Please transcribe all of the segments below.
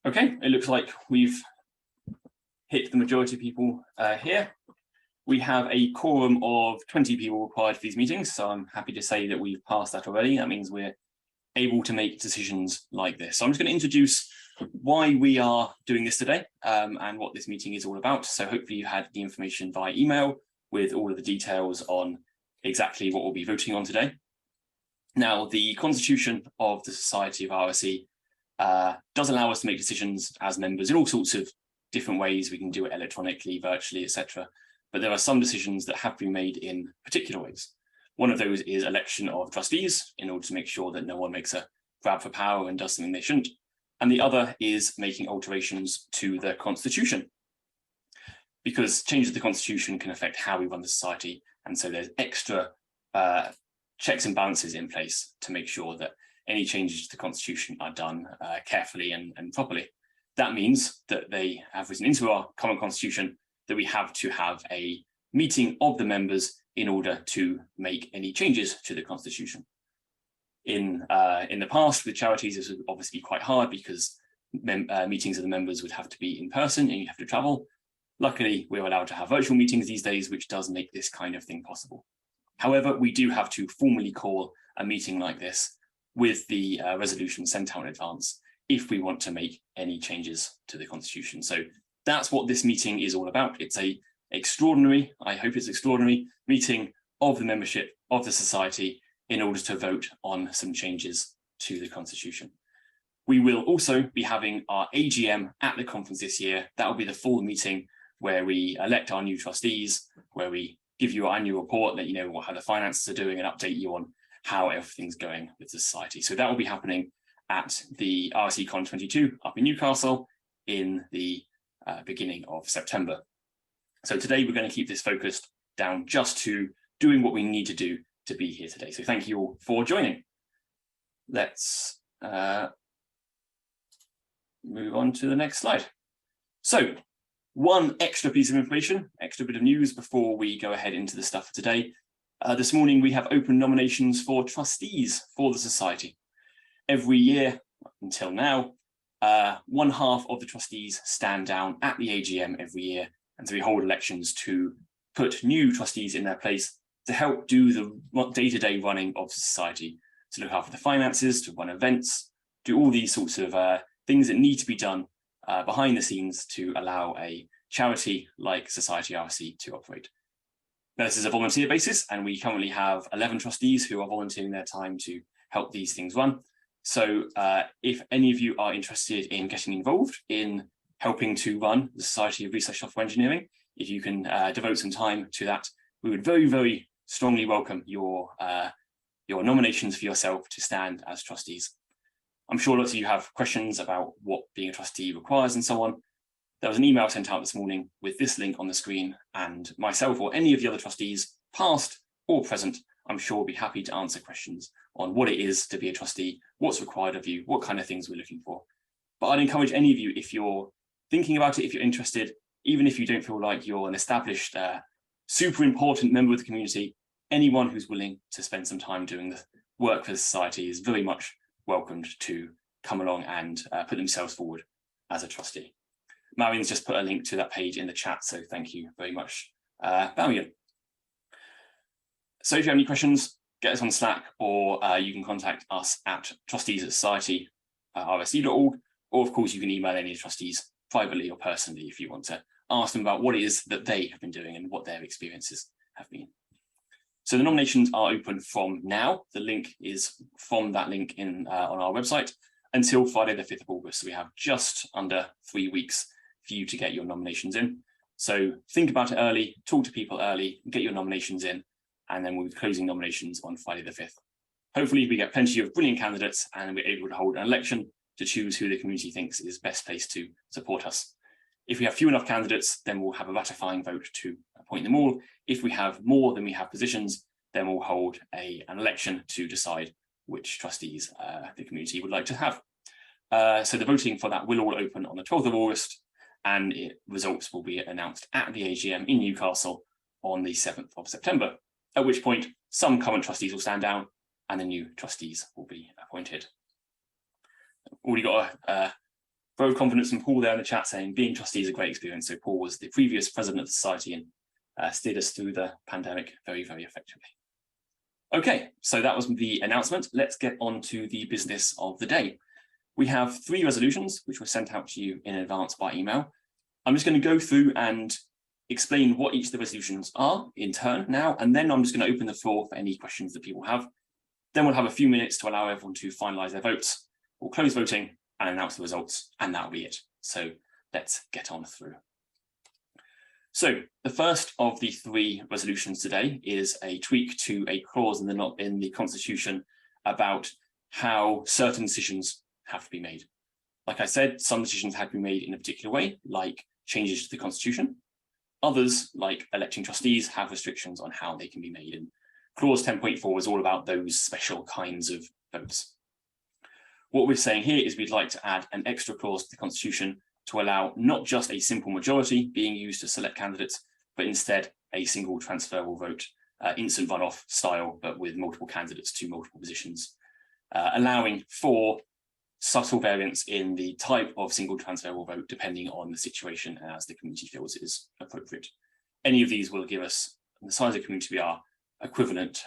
Okay, it looks like we've hit the majority of people here. We have a quorum of 20 people required for these meetings, so I'm happy to say that we've passed that already. That means we're able to make decisions like this. So I'm just going to introduce why we are doing this today and what this meeting is all about. So hopefully you had the information via email with all of the details on exactly what we'll be voting on today. Now, the Constitution of the Society of RSE does allow us to make decisions as members in all sorts of different ways. We can do it electronically, virtually, etc. But there are some decisions that have been made in particular ways. One of those is election of trustees in order to make sure that no one makes a grab for power and does something they shouldn't. And the other is making alterations to the Constitution, because changes to the Constitution can affect how we run the society. And so there's extra checks and balances in place to make sure that any changes to the Constitution are done carefully and properly. That means that they have written into our common Constitution that we have to have a meeting of the members in order to make any changes to the Constitution. In the past, with charities, this would obviously be quite hard because meetings of the members would have to be in person and you have to travel. Luckily, we're allowed to have virtual meetings these days, which does make this kind of thing possible. However, we do have to formally call a meeting like this with the resolution sent out in advance if we want to make any changes to the Constitution. So that's what this meeting is all about. It's a extraordinary, I hope it's extraordinary, meeting of the membership of the society in order to vote on some changes to the Constitution. We will also be having our AGM at the conference this year. That will be the full meeting where we elect our new trustees, where we give you our annual report, let you know how the finances are doing and update you on how everything's going with the society. So that will be happening at the RSECon 22 up in Newcastle in the beginning of September. So today we're going to keep this focused down just to doing what we need to do to be here today. So thank you all for joining. Let's move on to the next slide. So one extra piece of information, extra bit of news before we go ahead into the stuff for today. This morning we have open nominations for trustees for the society. Every year until now, one half of the trustees stand down at the AGM every year, and so we hold elections to put new trustees in their place to help do the day-to-day running of society, to look after the finances, to run events, do all these sorts of things that need to be done behind the scenes to allow a charity like Society RSE to operate. Now, this is a volunteer basis, and we currently have 11 trustees who are volunteering their time to help these things run. So if any of you are interested in getting involved in helping to run the Society of Research Software Engineering, if you can devote some time to that, we would very, very strongly welcome your nominations for yourself to stand as trustees. I'm sure lots of you have questions about what being a trustee requires and so on. There was an email sent out this morning with this link on the screen, and myself or any of the other trustees, past or present, I'm sure will be happy to answer questions on what it is to be a trustee, what's required of you, what kind of things we're looking for. But I'd encourage any of you, if you're thinking about it, if you're interested, even if you don't feel like you're an established, super important member of the community, anyone who's willing to spend some time doing the work for the society is very much welcomed to come along and put themselves forward as a trustee. Marian's just put a link to that page in the chat, so thank you very much, Marian. So if you have any questions, get us on Slack, or you can contact us at trustees@society.rsc.org, or of course you can email any trustees privately or personally if you want to ask them about what it is that they have been doing and what their experiences have been. So the nominations are open from now. The link is from that link on our website until Friday the 5th of August. So we have just under 3 weeks for you to get your nominations in. So think about it early, talk to people early, get your nominations in, and then we'll be closing nominations on Friday the 5th. Hopefully we get plenty of brilliant candidates and we're able to hold an election to choose who the community thinks is best placed to support us. If we have few enough candidates, then we'll have a ratifying vote to appoint them all. If we have more than we have positions, then we'll hold an election to decide which trustees the community would like to have. So the voting for that will all open on the 12th of August, and results will be announced at the AGM in Newcastle on the 7th of September, at which point some current trustees will stand down and the new trustees will be appointed. Already got Vote of confidence from Paul there in the chat saying being trustee is a great experience. So Paul was the previous president of the society and steered us through the pandemic very, very effectively. Okay, so that was the announcement. Let's get on to the business of the day. We have 3 resolutions which were sent out to you in advance by email. I'm just going to go through and explain what each of the resolutions are in turn now, and then I'm just going to open the floor for any questions that people have. Then we'll have a few minutes to allow everyone to finalise their votes. We'll close voting and announce the results, and that'll be it. So let's get on through. So the first of the 3 resolutions today is a tweak to a clause in the Constitution about how certain decisions have to be made. Like I said, some decisions have to be made in a particular way, like changes to the Constitution. Others, like electing trustees, have restrictions on how they can be made. And clause 10.4 is all about those special kinds of votes. What we're saying here is we'd like to add an extra clause to the Constitution to allow not just a simple majority being used to select candidates, but instead a single transferable vote, instant runoff style, but with multiple candidates to multiple positions, allowing for subtle variance in the type of single transferable vote depending on the situation as the community feels it is appropriate. Any of these will give us, the size of the community we are, equivalent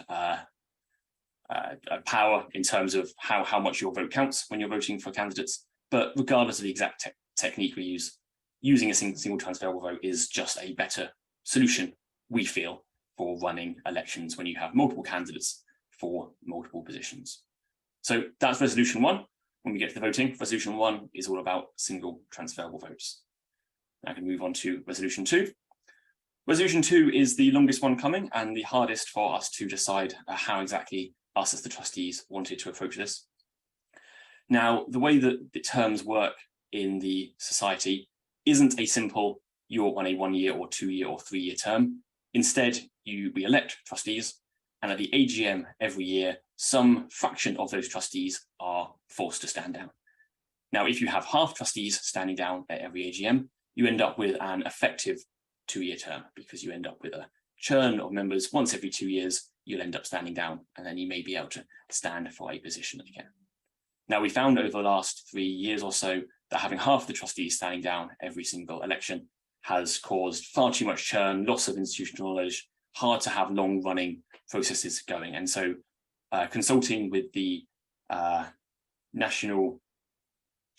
power in terms of how much your vote counts when you're voting for candidates, but regardless of the exact technique we use, using a single transferable vote is just a better solution, we feel, for running elections when you have multiple candidates for multiple positions. So that's resolution 1. When we get to the voting, resolution 1 is all about single transferable votes. I can move on to resolution 2. Resolution 2 is the longest one coming and the hardest for us to decide how exactly us as the trustees wanted to approach this. Now, the way that the terms work in the society isn't a simple, you're on a 1-year or 2-year or 3-year term. Instead, we elect trustees, and at the AGM every year, some fraction of those trustees are forced to stand down. Now, if you have half trustees standing down at every AGM, you end up with an effective 2-year term, because you end up with a churn of members. Once every 2 years, you'll end up standing down, and then you may be able to stand for a position again. Now, we found over the last 3 years or so that having half the trustees standing down every single election has caused far too much churn, loss of institutional knowledge, hard to have long-running processes going. And so consulting with the National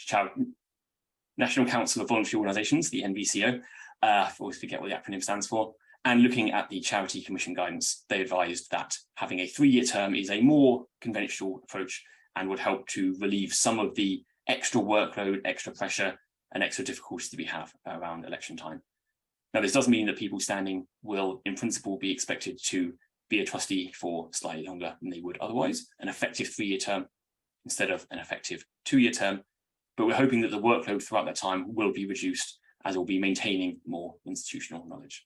Council of Voluntary Organisations, the NVCO, I always forget what the acronym stands for, and looking at the Charity Commission guidance, they advised that having a 3-year term is a more conventional approach and would help to relieve some of the extra workload, extra pressure, and extra difficulties that we have around election time. Now, this does mean that people standing will, in principle, be expected to be a trustee for slightly longer than they would otherwise, an effective 3-year term instead of an effective 2-year term. But we're hoping that the workload throughout that time will be reduced, as we'll be maintaining more institutional knowledge.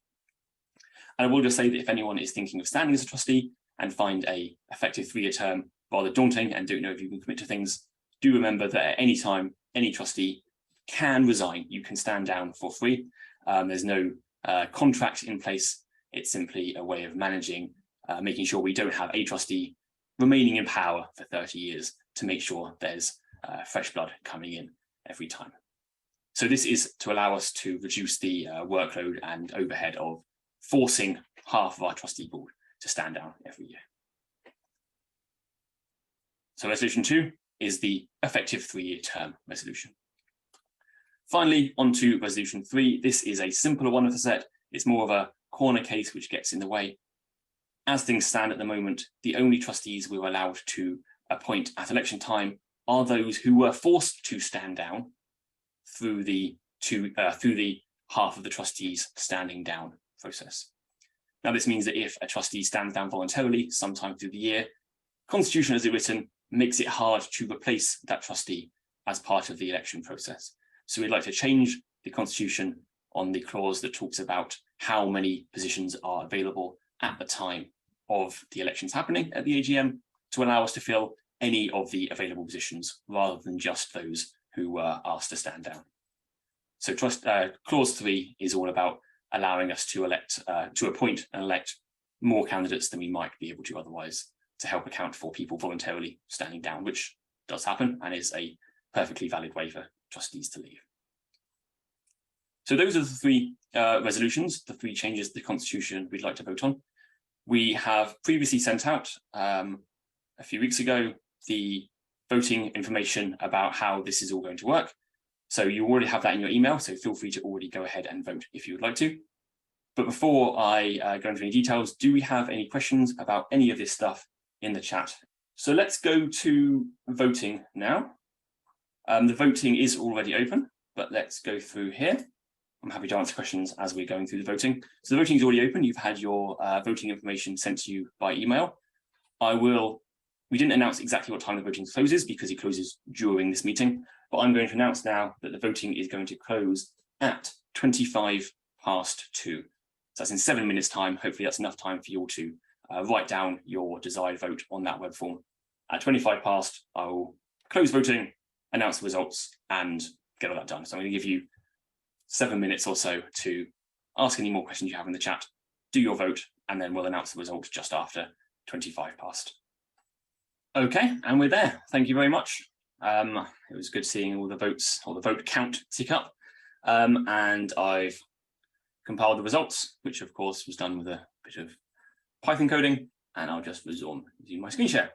And I will just say that if anyone is thinking of standing as a trustee and find an effective 3-year term rather daunting and don't know if you can commit to things, do remember that at any time, any trustee can resign. You can stand down for free. There's no contract in place. It's simply a way of managing, making sure we don't have a trustee remaining in power for 30 years to make sure there's fresh blood coming in every time. So this is to allow us to reduce the workload and overhead of forcing half of our trustee board to stand down every year. So resolution 2 is the effective 3-year term resolution. Finally, on to resolution 3. This is a simpler one of the set. It's more of a corner case which gets in the way. As things stand at the moment, the only trustees we were allowed to appoint at election time are those who were forced to stand down through the half of the trustees standing down process. Now, this means that if a trustee stands down voluntarily sometime through the year, Constitution as it's written makes it hard to replace that trustee as part of the election process. So we'd like to change the Constitution on the clause that talks about how many positions are available at the time of the elections happening at the AGM to allow us to fill any of the available positions rather than just those who were asked to stand down. So clause 3 is all about allowing us to appoint and elect more candidates than we might be able to otherwise, to help account for people voluntarily standing down, which does happen and is a perfectly valid way for trustees to leave. So those are the three resolutions, the three changes to the Constitution we'd like to vote on. We have previously sent out a few weeks ago the voting information about how this is all going to work. So you already have that in your email, so feel free to already go ahead and vote if you would like to. But before I go into any details, do we have any questions about any of this stuff in the chat? So let's go to voting now. The voting is already open, but let's go through here. I'm happy to answer questions as we're going through the voting. So the voting is already open. You've had your voting information sent to you by email. We didn't announce exactly what time the voting closes because it closes during this meeting, but I'm going to announce now that the voting is going to close at 2:25 past 2. So that's in 7 minutes time. Hopefully that's enough time for you all to write down your desired vote on that web form. At 25 past, I will close voting, announce the results, and get all that done. So I'm going to give you 7 minutes or so to ask any more questions you have in the chat, do your vote, and then we'll announce the results just after 25 past. Okay, and we're there. Thank you very much. It was good seeing all the votes, or the vote count tick up. And I've compiled the results, which of course was done with a bit of Python coding, and I'll just resume using my screen share.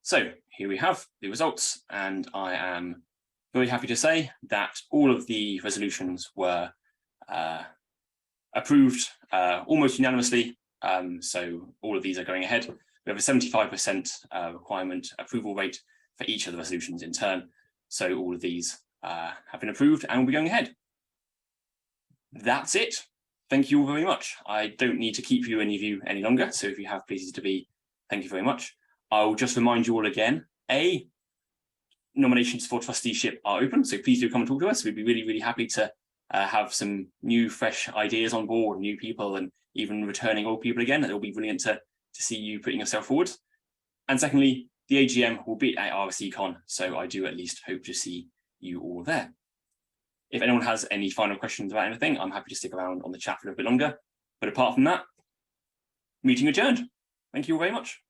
So here we have the results, and I am very happy to say that all of the resolutions were approved almost unanimously. So all of these are going ahead. We have a 75% requirement approval rate for each of the resolutions in turn. So all of these have been approved and will be going ahead. That's it. Thank you all very much. I don't need to keep you any longer. So if you have places to be, thank you very much. I'll just remind you all again, nominations for trusteeship are open. So please do come and talk to us. We'd be really, really happy to have some new, fresh ideas on board, new people, and even returning old people again. It'll be brilliant to see you putting yourself forward. And secondly, the AGM will be at RSECon, so I do at least hope to see you all there. If anyone has any final questions about anything, I'm happy to stick around on the chat for a little bit longer. But apart from that, meeting adjourned. Thank you all very much.